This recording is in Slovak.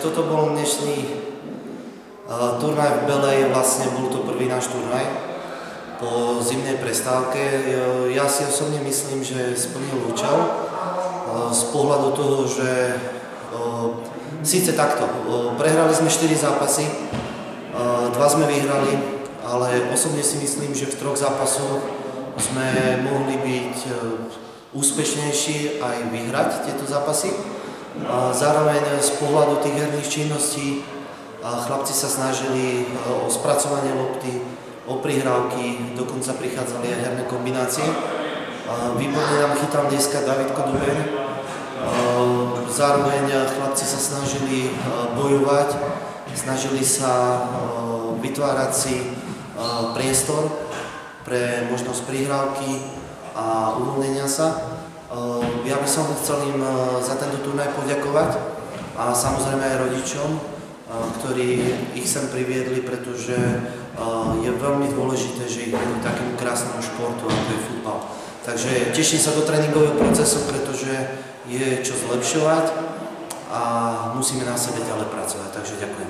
toto bol dnešný turnaj v Belej, vlastne bol to prvý náš turnaj po zimnej prestávke. Ja si osobne myslím, že splnil účel z pohľadu toho, že síce takto, prehrali sme 4 zápasy, 2 sme vyhrali, ale osobne si myslím, že v 3 zápasoch sme mohli byť úspešnejší aj vyhrať tieto zápasy. Zároveň z pohľadu tých herných činností chlapci sa snažili o spracovanie lopty, o prihrávky, dokonca prichádzali aj herné kombinácie. Výborne nám chytal dneska David Kodubeň. Zároveň chlapci sa snažili bojovať, snažili sa vytvárať si priestor pre možnosť prihrávky a uvoľnenia sa. Ja by som chcel im za tento turnaj poďakovať a samozrejme aj rodičom, ktorí ich sem priviedli, pretože je veľmi dôležité, že ich vedú k takému krásnemu športu, ako je futbal. Takže teším sa do tréningového procesu, pretože je čo zlepšovať a musíme na sebe ďalej pracovať. Takže ďakujem.